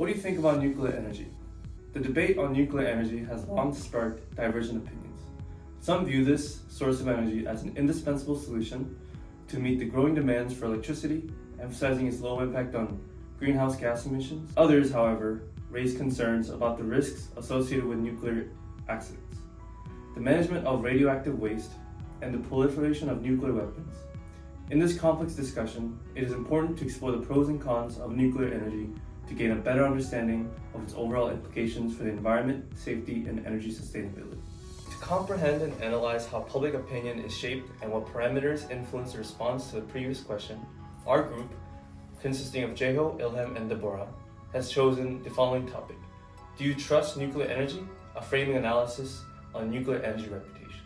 What do you think about nuclear energy? The debate on nuclear energy has long sparked divergent opinions. Some view this source of energy as an indispensable solution to meet the growing demands for electricity, emphasizing its low impact on greenhouse gas emissions. Others, however, raise concerns about the risks associated with nuclear accidents, the management of radioactive waste, and the proliferation of nuclear weapons. In this complex discussion, it is important to explore the pros and cons of nuclear energy to gain a better understanding of its overall implications for the environment, safety, and energy sustainability. To comprehend and analyze how public opinion is shaped and what parameters influence the response to the previous question, our group, consisting of Jaeho, Ilham, and Deborah, has chosen the following topic: Do you trust nuclear energy? A framing analysis on nuclear energy reputation.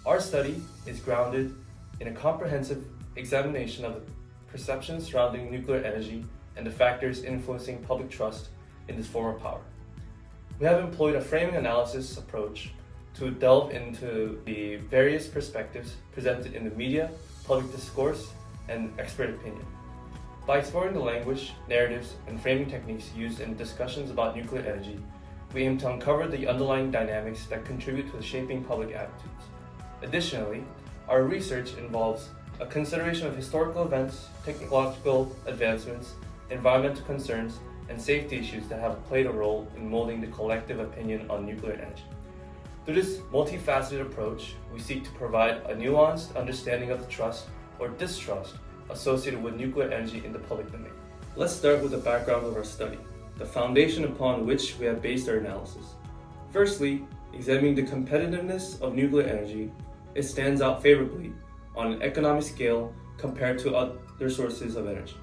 Our study is grounded in a comprehensive examination of the perceptions surrounding nuclear energy and the factors influencing public trust in this form of power. We have employed a framing analysis approach to delve into the various perspectives presented in the media, public discourse, and expert opinion. By exploring the language, narratives, and framing techniques used in discussions about nuclear energy, we aim to uncover the underlying dynamics that contribute to the shaping public attitudes. Additionally, our research involves a consideration of historical events, technological advancements, environmental concerns, and safety issues that have played a role in molding the collective opinion on nuclear energy. Through this multifaceted approach, we seek to provide a nuanced understanding of the trust or distrust associated with nuclear energy in the public domain. Let's start with the background of our study, the foundation upon which we have based our analysis. Firstly, examining the competitiveness of nuclear energy, it stands out favorably on an economic scale compared to other sources of energy.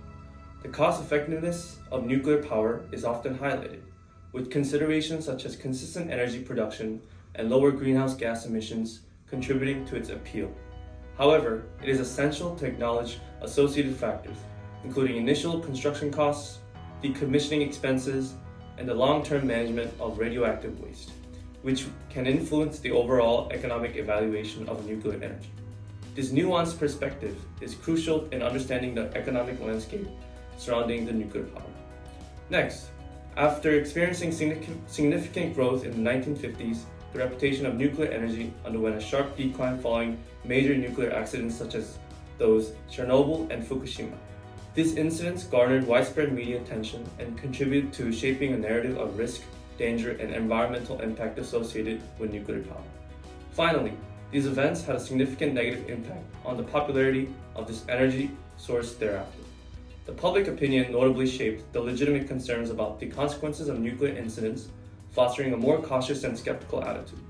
The cost-effectiveness of nuclear power is often highlighted, with considerations such as consistent energy production and lower greenhouse gas emissions contributing to its appeal. However, it is essential to acknowledge associated factors, including initial construction costs, decommissioning expenses, and the long-term management of radioactive waste, which can influence the overall economic evaluation of nuclear energy. This nuanced perspective is crucial in understanding the economic landscape surrounding the nuclear power. Next, after experiencing significant growth in the 1950s, the reputation of nuclear energy underwent a sharp decline following major nuclear accidents such as those Chernobyl and Fukushima. These incidents garnered widespread media attention and contributed to shaping a narrative of risk, danger, and environmental impact associated with nuclear power. Finally, these events had a significant negative impact on the popularity of this energy source thereafter. The public opinion notably shaped the legitimate concerns about the consequences of nuclear incidents, fostering a more cautious and skeptical attitude.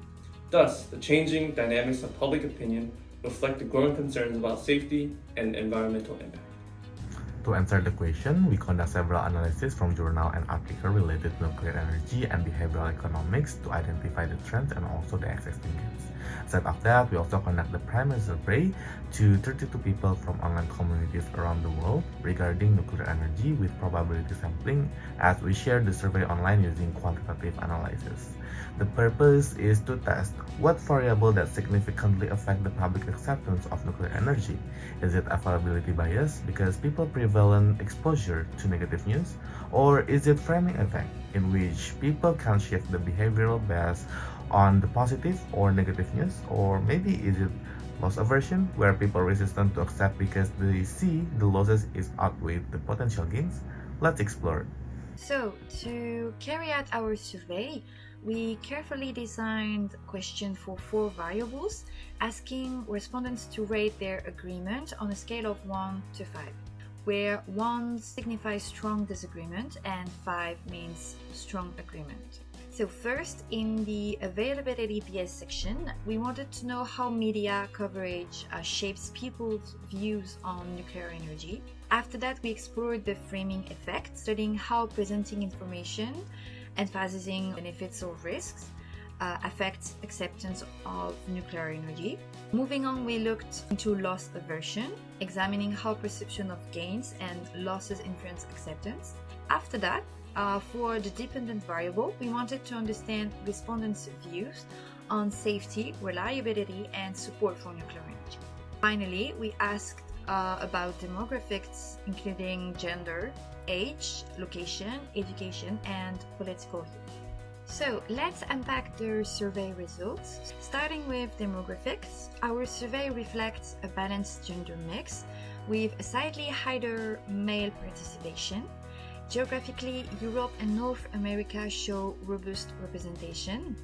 Thus, the changing dynamics of public opinion reflect the growing concerns about safety and environmental impact. To answer the question, we conduct several analyses from journal and articles related to nuclear energy and behavioral economics to identify the trends and also the existing gaps. Aside of that, we also conduct the primary survey to 32 people from online communities around the world regarding nuclear energy with probability sampling, as we share the survey online using quantitative analysis. The purpose is to test what variable that significantly affect the public acceptance of nuclear energy. Is it availability bias because people prevalent exposure to negative news, or is it framing effect in which people can shift the behavioral based on the positive or negative news, or maybe is it loss aversion where people resistant to accept because they see the losses is outweigh the potential gains? Let's explore. So, to carry out our survey, we carefully designed a question for 4 variables, asking respondents to rate their agreement on a scale of 1 to 5, where 1 signifies strong disagreement and 5 means strong agreement. So first, in the availability bias section, we wanted to know how media coverage shapes people's views on nuclear energy. After that, we explored the framing effect, studying how presenting information, emphasizing benefits or risks, affects acceptance of nuclear energy. Moving on, we looked into loss aversion, examining how perception of gains and losses influence acceptance. After that, for the dependent variable, we wanted to understand respondents' views on safety, reliability, and support for nuclear energy. Finally, we asked about demographics, including gender, age, location, education, and political view. So let's unpack the survey results. Starting with demographics, our survey reflects a balanced gender mix with a slightly higher male participation. Geographically, Europe and North America show robust representation.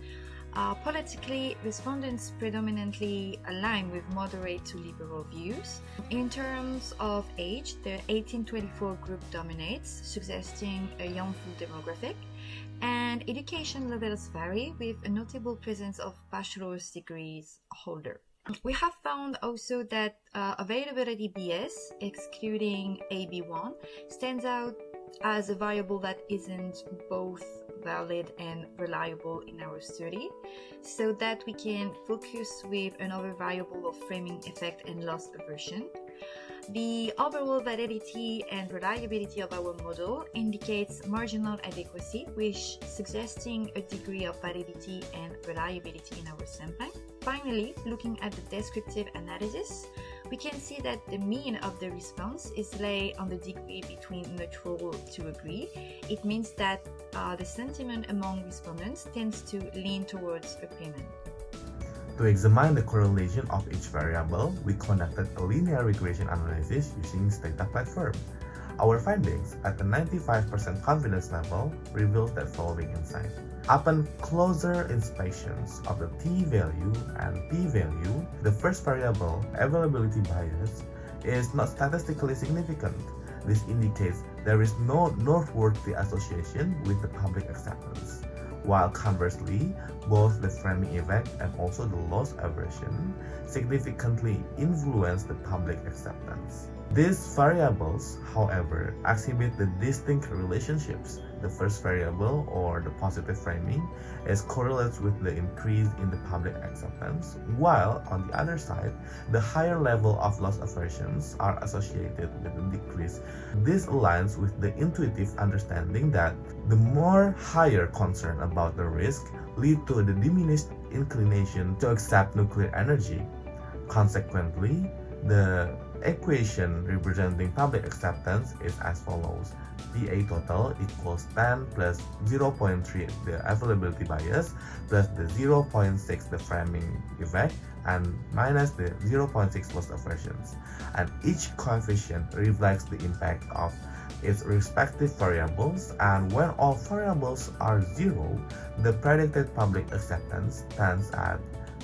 Politically, respondents predominantly align with moderate to liberal views. In terms of age, the 18-24 group dominates, suggesting a youthful demographic, and education levels vary with a notable presence of bachelor's degrees holder. We have found also that availability bias, excluding AB1, stands out as a variable that isn't both valid and reliable in our study, so that we can focus with another variable of framing effect and loss aversion. The overall validity and reliability of our model indicates marginal adequacy, which suggesting a degree of validity and reliability in our sampling. Finally, looking at the descriptive analysis, we can see that the mean of the response is lay on the degree between neutral to agree. It means that the sentiment among respondents tends to lean towards agreement. To examine the correlation of each variable, we conducted a linear regression analysis using Stata platform. Our findings at a 95% confidence level reveals the following insight. Upon closer inspections of the t-value and p-value, the first variable, availability bias, is not statistically significant. This indicates there is no noteworthy association with the public acceptance. While conversely, both the framing effect and also the loss aversion significantly influence the public acceptance. These variables, however, exhibit the distinct relationships. The first variable, or the positive framing, is correlates with the increase in the public acceptance, while on the other side, the higher level of loss aversions are associated with a decrease. This aligns with the intuitive understanding that the more higher concern about the risk lead to the diminished inclination to accept nuclear energy. Consequently, the equation representing public acceptance is as follows. PA total equals 10 plus 0.3 the availability bias plus the 0.6 the framing effect and minus the 0.6 loss aversions. And each coefficient reflects the impact of its respective variables, and when all variables are zero, the predicted public acceptance stands at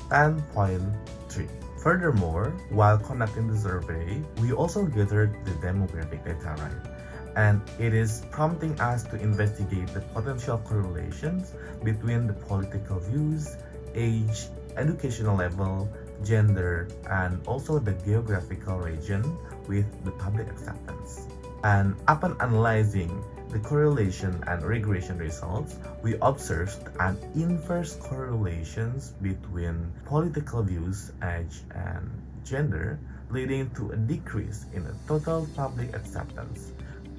10.3. Furthermore, while conducting the survey, we also gathered the demographic data right, and it is prompting us to investigate the potential correlations between the political views, age, educational level, gender, and also the geographical region with the public acceptance. And upon analyzing the correlation and regression results, we observed an inverse correlations between political views, age, and gender, leading to a decrease in the total public acceptance.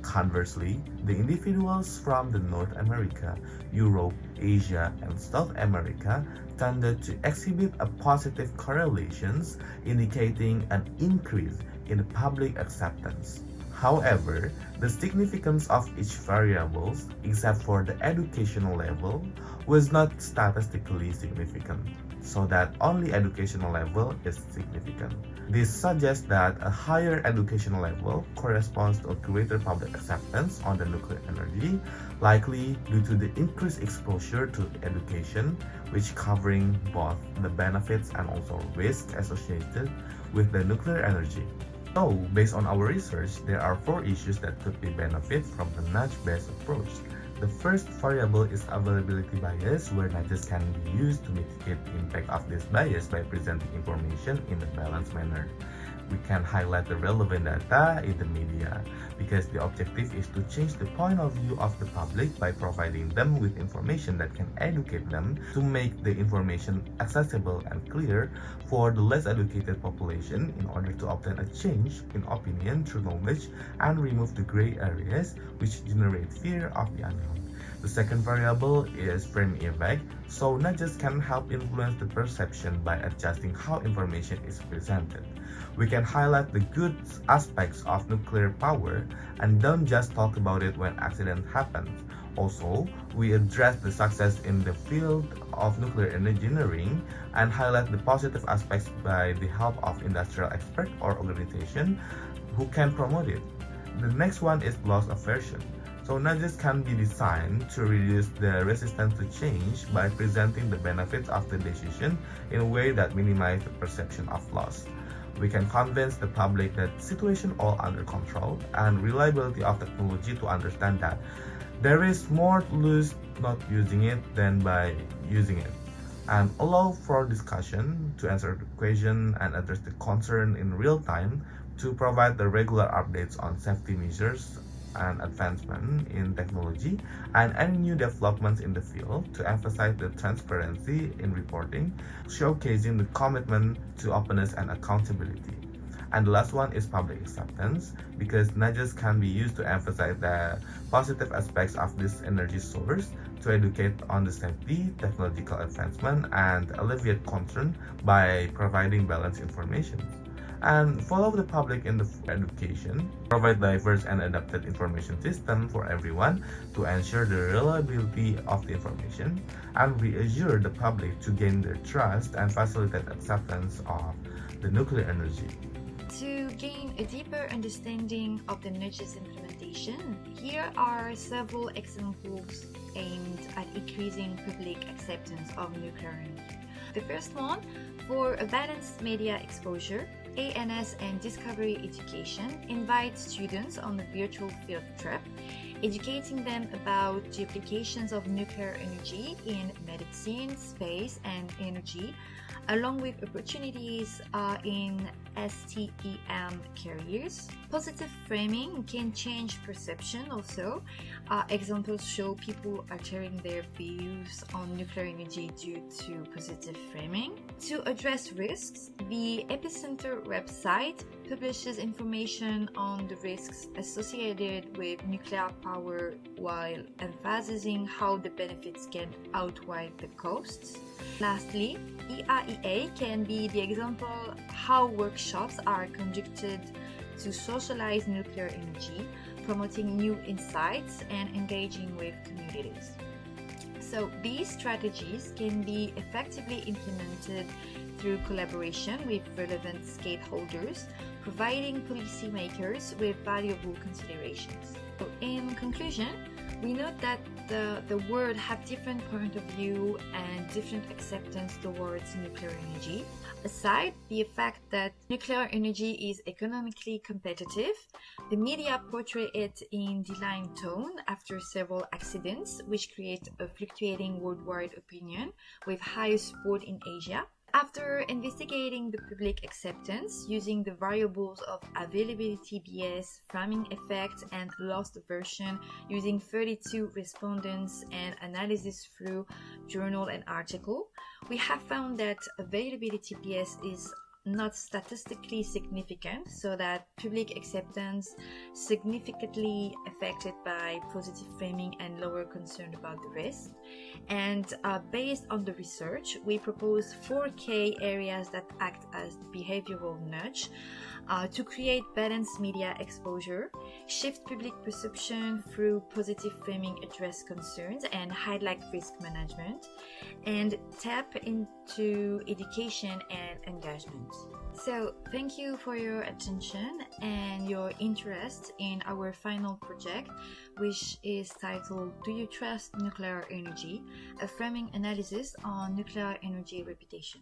Conversely, the individuals from the North America, Europe, Asia, and South America tended to exhibit a positive correlations, indicating an increase in the public acceptance. However, the significance of each variable, except for the educational level, was not statistically significant, so that only educational level is significant. This suggests that a higher educational level corresponds to a greater public acceptance on the nuclear energy, likely due to the increased exposure to education, which covering both the benefits and also risks associated with the nuclear energy. So, based on our research, there are 4 issues that could be benefit from the nudge-based approach. The first variable is availability bias, where nudges can be used to mitigate the impact of this bias by presenting information in a balanced manner. We can highlight the relevant data in the media, because the objective is to change the point of view of the public by providing them with information that can educate them to make the information accessible and clear for the less educated population in order to obtain a change in opinion through knowledge and remove the gray areas which generate fear of the unknown. The second variable is framing effect, so nudges can help influence the perception by adjusting how information is presented. We can highlight the good aspects of nuclear power and don't just talk about it when accident happens. Also, we address the success in the field of nuclear engineering and highlight the positive aspects by the help of industrial expert or organization who can promote it. The next one is loss aversion. So nudges can be designed to reduce the resistance to change by presenting the benefits of the decision in a way that minimizes the perception of loss. We can convince the public that situation all under control and reliability of technology to understand that there is more to lose not using it than by using it, and allow for discussion to answer the question and address the concern in real time, to provide the regular updates on safety measures and advancement in technology and any new developments in the field, to emphasize the transparency in reporting, showcasing the commitment to openness and accountability. And the last one is public acceptance, because nudges can be used to emphasize the positive aspects of this energy source, to educate on the safety, technological advancement, and alleviate concern by providing balanced information. And follow the public in the education, provide diverse and adapted information system for everyone to ensure the reliability of the information, and reassure the public to gain their trust and facilitate acceptance of the nuclear energy. To gain a deeper understanding of the nudges implementation, here are several examples aimed at increasing public acceptance of nuclear energy. The first one, for a balanced media exposure, ANS and Discovery Education invites students on a virtual field trip, educating them about the applications of nuclear energy in medicine, space, and energy, along with opportunities in STEM careers. Positive framing can change perception also. Examples show people altering their views on nuclear energy due to positive framing. To address risks, the Epicenter website publishes information on the risks associated with nuclear power while emphasizing how the benefits can outweigh the costs. Lastly, EIEA can be the example how workshops are conducted to socialize nuclear energy, promoting new insights and engaging with communities. So these strategies can be effectively implemented through collaboration with relevant stakeholders, providing policymakers with valuable considerations. So in conclusion, we note that the world have different point of view and different acceptance towards nuclear energy. Aside the fact that nuclear energy is economically competitive, the media portray it in decline tone after several accidents, which create a fluctuating worldwide opinion with high support in Asia. After investigating the public acceptance using the variables of availability bias, framing effect, and loss aversion using 32 respondents and analysis through journal and article, we have found that availability bias is not statistically significant, so that public acceptance significantly affected by positive framing and lower concern about the risk. And based on the research, we propose 4 key areas that act as the behavioral nudge to create balanced media exposure, shift public perception through positive framing, address concerns, and highlight risk management, and tap into education and engagement. So thank you for your attention and your interest in our final project, which is titled "Do You Trust Nuclear Energy? A Framing Analysis on Nuclear Energy Reputation."